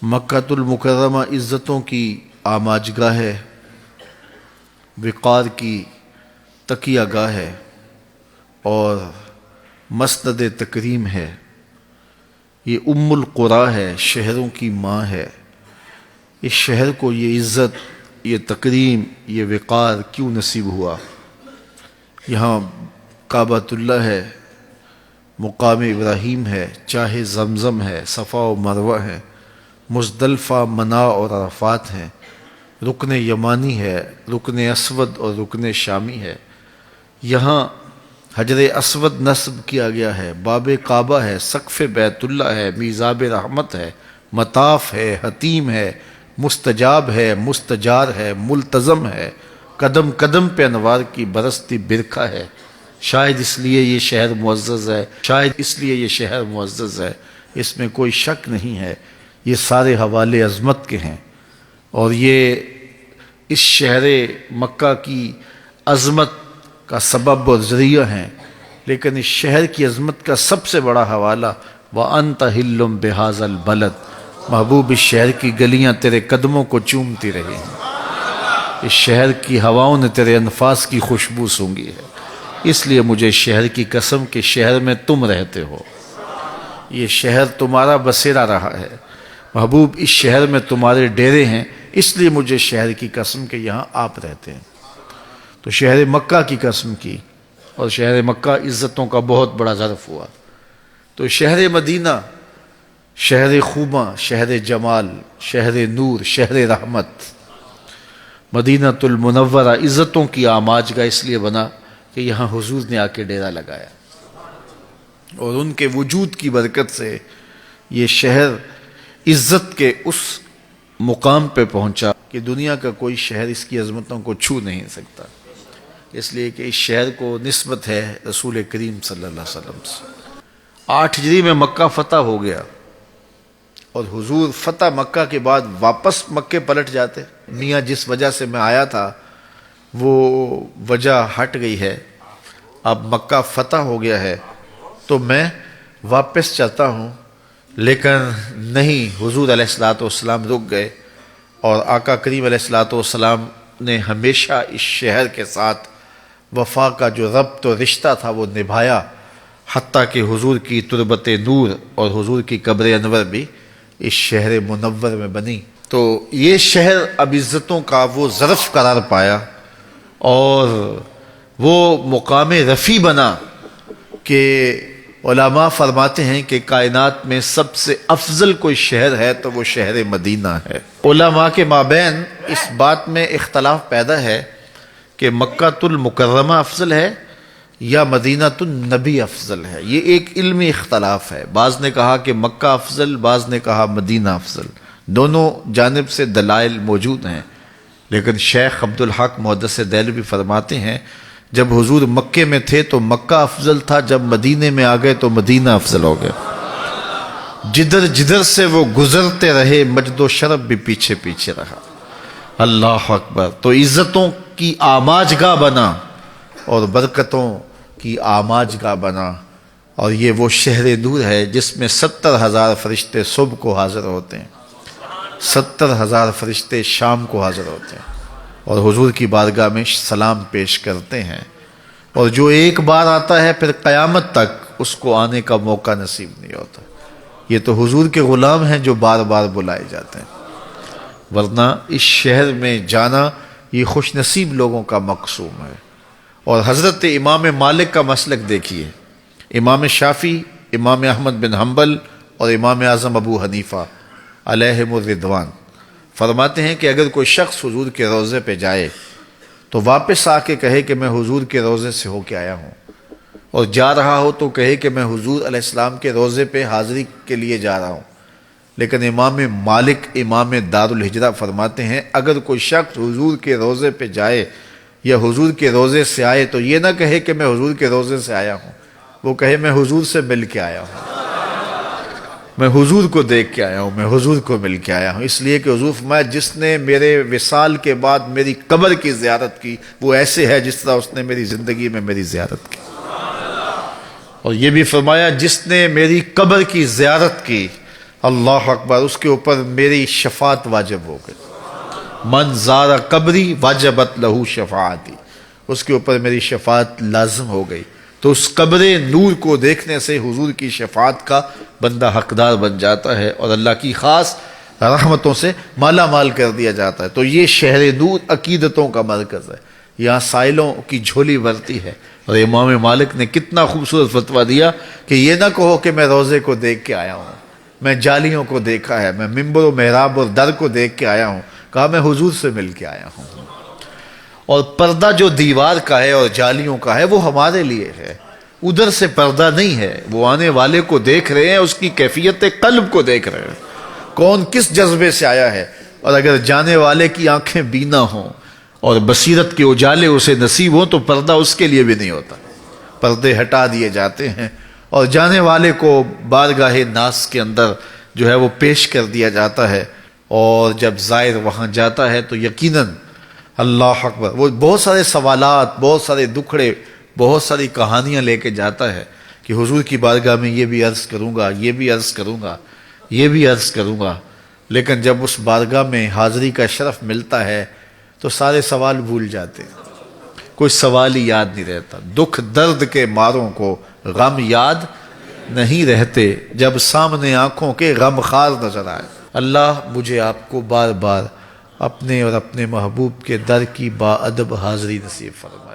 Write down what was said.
مکۃ المکرمہ عزتوں کی آماجگاہ ہے، وقار کی تکیہ گاہ ہے اور مسند تکریم ہے۔ یہ ام القریٰ ہے، شہروں کی ماں ہے۔ اس شہر کو یہ عزت، یہ تکریم، یہ وقار کیوں نصیب ہوا؟ یہاں کعبۃ اللہ ہے، مقام ابراہیم ہے، چاہے زمزم ہے، صفا و مروہ ہے، مزدلفہ، منا اور عرفات ہیں، رکن یمانی ہے، رکن اسود اور رکن شامی ہے۔ یہاں حجر اسود نصب کیا گیا ہے، باب کعبہ ہے، سقف بیت اللہ ہے، میزاب رحمت ہے، مطاف ہے، حتیم ہے، مستجاب ہے، مستجار ہے، ملتزم ہے، قدم قدم پہ انوار کی برستی برکھا ہے۔ شاید اس لیے یہ شہر معزز ہے، شاید اس لیے یہ شہر معزز ہے، اس میں کوئی شک نہیں ہے۔ یہ سارے حوالے عظمت کے ہیں اور یہ اس شہر مکہ کی عظمت کا سبب اور ذریعہ ہیں، لیکن اس شہر کی عظمت کا سب سے بڑا حوالہ وَأَنْتَ حِلٌّ بِهَذَا الْبَلَدِ، محبوب اس شہر کی گلیاں تیرے قدموں کو چومتی رہی ہیں، اس شہر کی ہواؤں نے تیرے انفاس کی خوشبو سونگھی ہے۔ اس لیے مجھے شہر کی قسم کہ شہر میں تم رہتے ہو، یہ شہر تمہارا بسیرا رہا ہے، محبوب اس شہر میں تمہارے ڈیرے ہیں، اس لیے مجھے شہر کی قسم کہ یہاں آپ رہتے ہیں۔ تو شہر مکہ کی قسم کی، اور شہر مکہ عزتوں کا بہت بڑا ظرف ہوا۔ تو شہر مدینہ شہر خوباں، شہر جمال، شہر نور، شہر رحمت، مدینہ المنورہ عزتوں کی آماجگاہ اس لیے بنا کہ یہاں حضور نے آ کے ڈیرا لگایا، اور ان کے وجود کی برکت سے یہ شہر عزت کے اس مقام پہ پہنچا کہ دنیا کا کوئی شہر اس کی عظمتوں کو چھو نہیں سکتا، اس لیے کہ اس شہر کو نسبت ہے رسول کریم صلی اللہ علیہ وسلم سے۔ 8 ہجری میں مکہ فتح ہو گیا، اور حضور فتح مکہ کے بعد واپس مکے پلٹ جاتے۔ میاں جس وجہ سے میں آیا تھا وہ وجہ ہٹ گئی ہے، اب مکہ فتح ہو گیا ہے تو میں واپس چلتا ہوں، لیکن نہیں، حضور علیہ السلام رک گئے، اور آقا کریم علیہ السلام نے ہمیشہ اس شہر کے ساتھ وفا کا جو ربط و رشتہ تھا وہ نبھایا، حتیٰ کہ حضور کی تربت نور اور حضور کی قبر انور بھی اس شہر منور میں بنی۔ تو یہ شہر اب عزتوں کا وہ ظرف قرار پایا اور وہ مقام رفیع بنا کہ علماء فرماتے ہیں کہ کائنات میں سب سے افضل کوئی شہر ہے تو وہ شہر مدینہ ہے۔ علماء کے مابین اس بات میں اختلاف پیدا ہے کہ مکۃ المکرمہ افضل ہے یا مدینہ النبی افضل ہے۔ یہ ایک علمی اختلاف ہے، بعض نے کہا کہ مکہ افضل، بعض نے کہا مدینہ افضل، دونوں جانب سے دلائل موجود ہیں، لیکن شیخ عبدالحق محدث دہلوی فرماتے ہیں جب حضور مکے میں تھے تو مکہ افضل تھا، جب مدینے میں آ گئے تو مدینہ افضل ہو گیا۔ جدھر جدھر سے وہ گزرتے رہے مجد و شرف بھی پیچھے پیچھے رہا۔ اللہ اکبر۔ تو عزتوں کی آماجگاہ بنا اور برکتوں کی آماجگاہ بنا، اور یہ وہ شہر نور ہے جس میں 70,000 فرشتے صبح کو حاضر ہوتے ہیں، 70,000 فرشتے شام کو حاضر ہوتے ہیں اور حضور کی بارگاہ میں سلام پیش کرتے ہیں، اور جو ایک بار آتا ہے پھر قیامت تک اس کو آنے کا موقع نصیب نہیں ہوتا۔ یہ تو حضور کے غلام ہیں جو بار بار بلائے جاتے ہیں، ورنہ اس شہر میں جانا یہ خوش نصیب لوگوں کا مقصوم ہے۔ اور حضرت امام مالک کا مسلک دیکھیے، امام شافعی، امام احمد بن حنبل اور امام اعظم ابو حنیفہ علیہم الرضوان فرماتے ہیں کہ اگر کوئی شخص حضور کے روضے پہ جائے تو واپس آ کے کہے کہ میں حضور کے روضے سے ہو کے آیا ہوں، اور جا رہا ہو تو کہے کہ میں حضور علیہ السلام کے روضے پہ حاضری کے لیے جا رہا ہوں۔ لیکن امام مالک امام دار الہجرہ فرماتے ہیں اگر کوئی شخص حضور کے روضے پہ جائے یا حضور کے روضے سے آئے تو یہ نہ کہے کہ میں حضور کے روضے سے آیا ہوں، وہ کہے میں حضور سے مل کے آیا ہوں، میں حضور کو دیکھ کے آیا ہوں، میں حضور کو مل کے آیا ہوں۔ اس لیے کہ حضور فرمایا جس نے میرے وصال کے بعد میری قبر کی زیارت کی وہ ایسے ہے جس طرح اس نے میری زندگی میں میری زیارت کی، اور یہ بھی فرمایا جس نے میری قبر کی زیارت کی اللہ اکبر، اس کے اوپر میری شفاعت واجب ہو گئی۔ من زار قبری واجبت لہو شفاعتی، اس کے اوپر میری شفاعت لازم ہو گئی۔ تو اس قبر نور کو دیکھنے سے حضور کی شفاعت کا بندہ حقدار بن جاتا ہے اور اللہ کی خاص رحمتوں سے مالا مال کر دیا جاتا ہے۔ تو یہ شہر نور عقیدتوں کا مرکز ہے، یہاں سائلوں کی جھولی بھرتی ہے۔ اور امام مالک نے کتنا خوبصورت فتویٰ دیا کہ یہ نہ کہو کہ میں روزے کو دیکھ کے آیا ہوں، میں جالیوں کو دیکھا ہے، میں ممبر و محراب اور در کو دیکھ کے آیا ہوں، کہا میں حضور سے مل کے آیا ہوں۔ اور پردہ جو دیوار کا ہے اور جالیوں کا ہے وہ ہمارے لیے ہے، ادھر سے پردہ نہیں ہے، وہ آنے والے کو دیکھ رہے ہیں، اس کی کیفیت قلب کو دیکھ رہے ہیں، کون کس جذبے سے آیا ہے۔ اور اگر جانے والے کی آنکھیں بینا ہوں اور بصیرت کے اجالے اسے نصیب ہوں تو پردہ اس کے لیے بھی نہیں ہوتا، پردے ہٹا دیے جاتے ہیں اور جانے والے کو بارگاہ ناس کے اندر جو ہے وہ پیش کر دیا جاتا ہے۔ اور جب زائر وہاں جاتا ہے تو یقیناً اللہ اکبر وہ بہت سارے سوالات، بہت سارے دکھڑے، بہت ساری کہانیاں لے کے جاتا ہے کہ حضور کی بارگاہ میں یہ بھی عرض کروں گا، یہ بھی عرض کروں گا، یہ بھی عرض کروں گا۔ لیکن جب اس بارگاہ میں حاضری کا شرف ملتا ہے تو سارے سوال بھول جاتے ہیں، کوئی سوال ہی یاد نہیں رہتا۔ دکھ درد کے ماروں کو غم یاد نہیں رہتے، جب سامنے آنکھوں کے غم خار نظر آئے۔ اللہ مجھے آپ کو بار بار اپنے اور اپنے محبوب کے در کی با ادب حاضری نصیب فرمائے۔